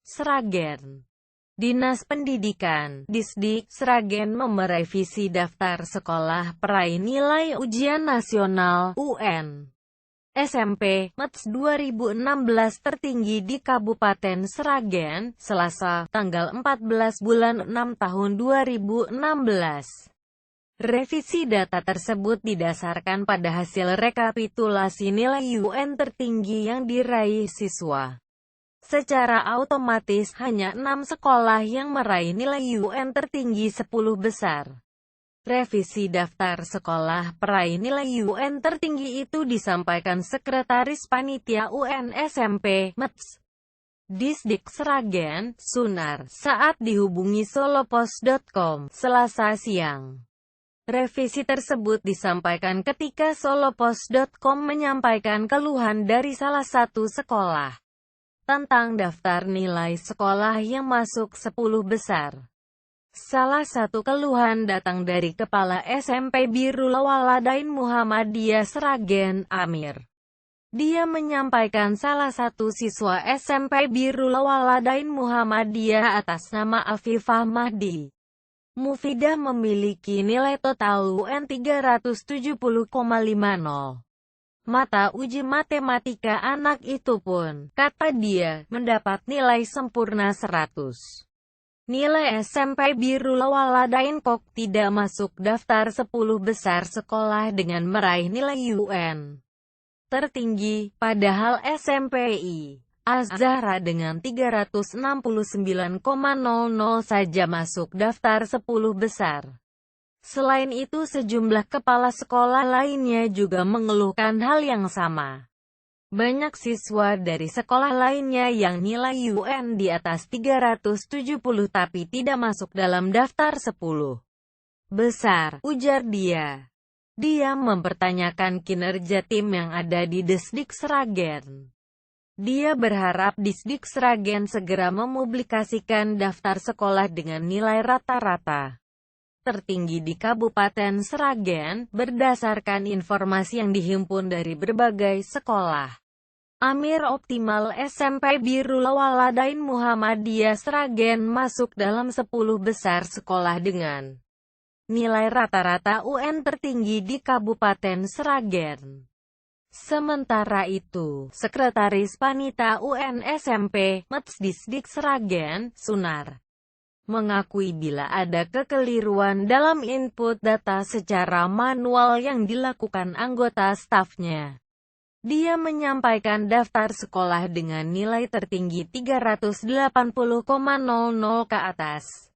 Sragen. Dinas Pendidikan, Disdik Sragen merevisi daftar sekolah peraih nilai ujian nasional (UN) SMP METS 2016 tertinggi di Kabupaten Sragen, Selasa, tanggal 14 bulan 6 tahun 2016. Revisi data tersebut didasarkan pada hasil rekapitulasi nilai UN tertinggi yang diraih siswa. Secara otomatis hanya 6 sekolah yang meraih nilai UN tertinggi 10 besar. Revisi daftar sekolah peraih nilai UN tertinggi itu disampaikan Sekretaris Panitia UN SMP METS Disdik Sragen, Sunar, saat dihubungi solopos.com, Selasa siang. Revisi tersebut disampaikan ketika solopos.com menyampaikan keluhan dari salah satu sekolah tentang daftar nilai sekolah yang masuk 10 besar. Salah satu keluhan datang dari Kepala SMP Birrul Waladain Muhammadiyah Sragen, Amir. Dia menyampaikan salah satu siswa SMP Birrul Waladain Muhammadiyah atas nama Afifah Mahdi Mufidah memiliki nilai total UN 370,50. Mata uji matematika anak itu pun, kata dia, mendapat nilai sempurna 100. Nilai SMP Birrul Waladain Kok tidak masuk daftar 10 besar sekolah dengan meraih nilai UN tertinggi, padahal SMPI Az-Zahra dengan 369,00 saja masuk daftar 10 besar. Selain itu sejumlah kepala sekolah lainnya juga mengeluhkan hal yang sama. Banyak siswa dari sekolah lainnya yang nilai UN di atas 370 tapi tidak masuk dalam daftar 10 besar, ujar dia. Dia mempertanyakan kinerja tim yang ada di Disdik Sragen. Dia berharap Disdik Sragen segera mempublikasikan daftar sekolah dengan nilai rata-rata tertinggi di Kabupaten Sragen, berdasarkan informasi yang dihimpun dari berbagai sekolah. Amir optimal SMP Birrul Waladain Muhammadiyah Sragen masuk dalam 10 besar sekolah dengan nilai rata-rata UN tertinggi di Kabupaten Sragen. Sementara itu, Sekretaris Panitia UN SMP METS Disdik Sragen, Sunar, mengakui bila ada kekeliruan dalam input data secara manual yang dilakukan anggota stafnya. Dia menyampaikan daftar sekolah dengan nilai tertinggi 380,00 ke atas.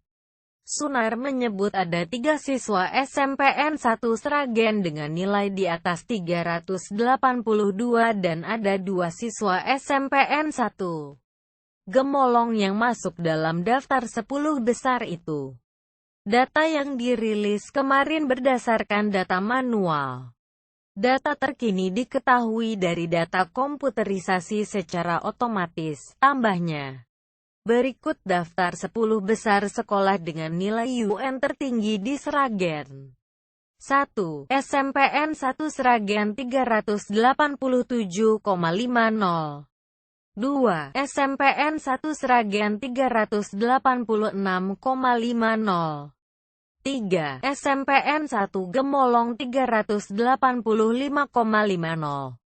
Sunar menyebut ada 3 siswa SMPN 1 Sragen dengan nilai di atas 382 dan ada 2 siswa SMPN 1 Gemolong yang masuk dalam daftar 10 besar itu. Data yang dirilis kemarin berdasarkan data manual. Data terkini diketahui dari data komputerisasi secara otomatis, tambahnya. Berikut daftar 10 besar sekolah dengan nilai UN tertinggi di Sragen. 1. SMPN 1 Sragen 387,50. 2. SMPN 1 Sragen 386,50. 3. SMPN 1 Gemolong 385,50.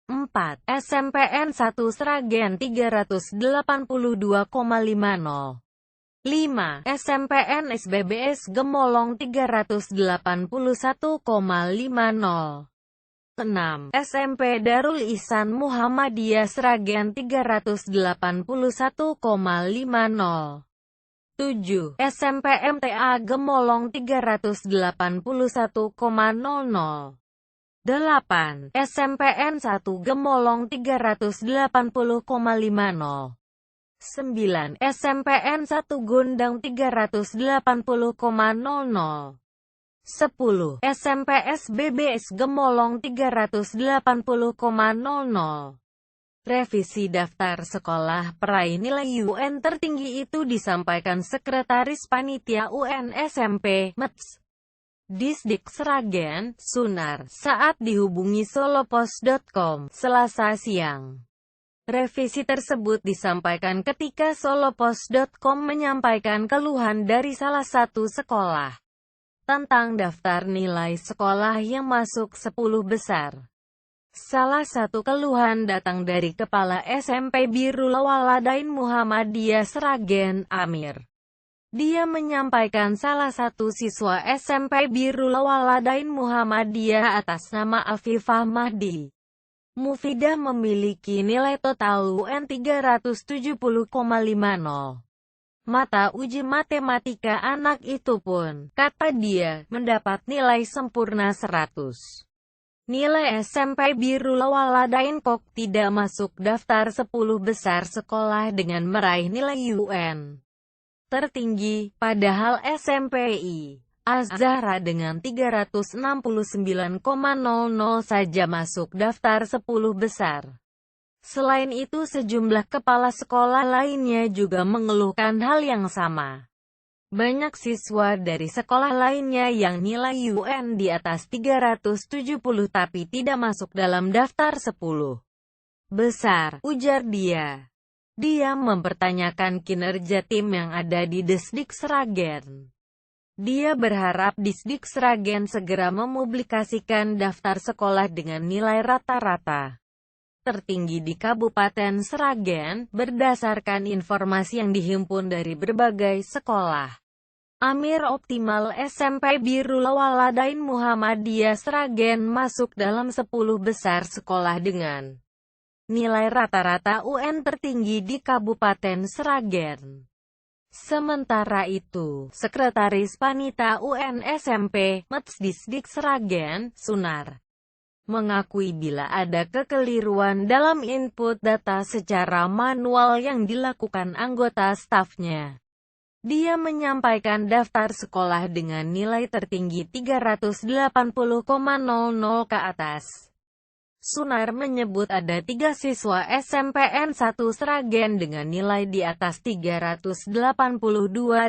4. SMPN 1 Sragen 382,50. 5. SMPN SBBS Gemolong 381,50. 6. SMP Darul Ihsan Muhammadiyah Sragen 381,50. 7. SMP MTA Gemolong 381,00. 8. SMPN 1 Gemolong 380,50. 9. SMPN 1 Gondang 380,00. 10. SMP SBBS Gemolong 380,00. Revisi daftar sekolah peraih nilai UN tertinggi itu disampaikan Sekretaris Panitia UN SMP METS Disdik Sragen, Sunar, saat dihubungi solopos.com, Selasa siang. Revisi tersebut disampaikan ketika Solopos.com menyampaikan keluhan dari salah satu sekolah tentang daftar nilai sekolah yang masuk 10 besar. Salah satu keluhan datang dari Kepala SMP Birul Waladain Muhammadiyah Sragen, Amir. Dia menyampaikan salah satu siswa SMP Birul Waladain Muhammadiyah atas nama Afifah Mahdi Mufidah memiliki nilai total UN 370,50. Mata uji matematika anak itu pun, kata dia, mendapat nilai sempurna 100. Nilai SMP Birul Waladain Kok tidak masuk daftar 10 besar sekolah dengan meraih nilai UN tertinggi, padahal SMPI Az-Zahra dengan 369,00 saja masuk daftar 10 besar. Selain itu sejumlah kepala sekolah lainnya juga mengeluhkan hal yang sama. Banyak siswa dari sekolah lainnya yang nilai UN di atas 370 tapi tidak masuk dalam daftar 10 besar, ujar dia. Dia mempertanyakan kinerja tim yang ada di Disdik Sragen. Dia berharap Disdik Sragen segera mempublikasikan daftar sekolah dengan nilai rata-rata tertinggi di Kabupaten Sragen, berdasarkan informasi yang dihimpun dari berbagai sekolah. Amir optimal SMP Birul Waladain Muhammadiyah Sragen masuk dalam 10 besar sekolah dengan nilai rata-rata UN tertinggi di Kabupaten Sragen. Sementara itu, Sekretaris Panitia UN SMP, Disdik Sragen, Sunar, mengakui bila ada kekeliruan dalam input data secara manual yang dilakukan anggota stafnya. Dia menyampaikan daftar sekolah dengan nilai tertinggi 380,00 ke atas. Sunar menyebut ada 3 siswa SMPN 1 Sragen dengan nilai di atas 382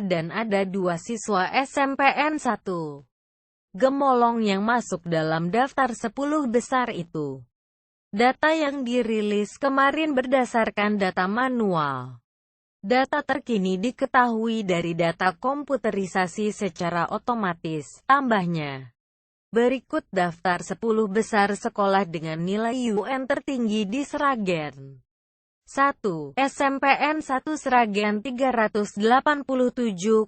dan ada 2 siswa SMPN 1 Gemolong yang masuk dalam daftar 10 besar itu. Data yang dirilis kemarin berdasarkan data manual. Data terkini diketahui dari data komputerisasi secara otomatis, tambahnya. Berikut daftar 10 besar sekolah dengan nilai UN tertinggi di Sragen. 1. SMPN 1 Sragen 387,50.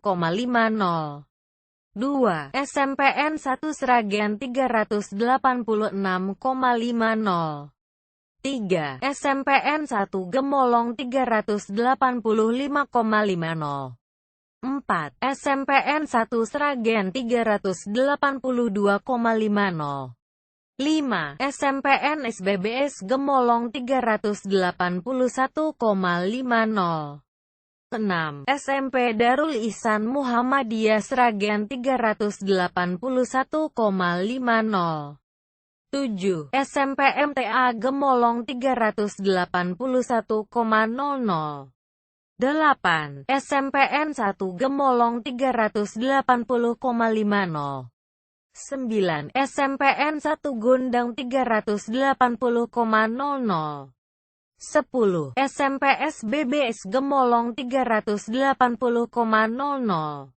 2. SMPN 1 Sragen 386,50. 3. SMPN 1 Gemolong 385,50. 4. SMPN 1 Sragen 382,50. 5. SMPN SBBS Gemolong 381,50. 6. SMP Darul Ihsan Muhammadiyah Sragen 381,50. 7. SMP MTA Gemolong 381,00. 8. SMPN 1 Gemolong 380,50. 9. SMPN 1 Gondang 380,00. 10. SMP SBBS Gemolong 380,00.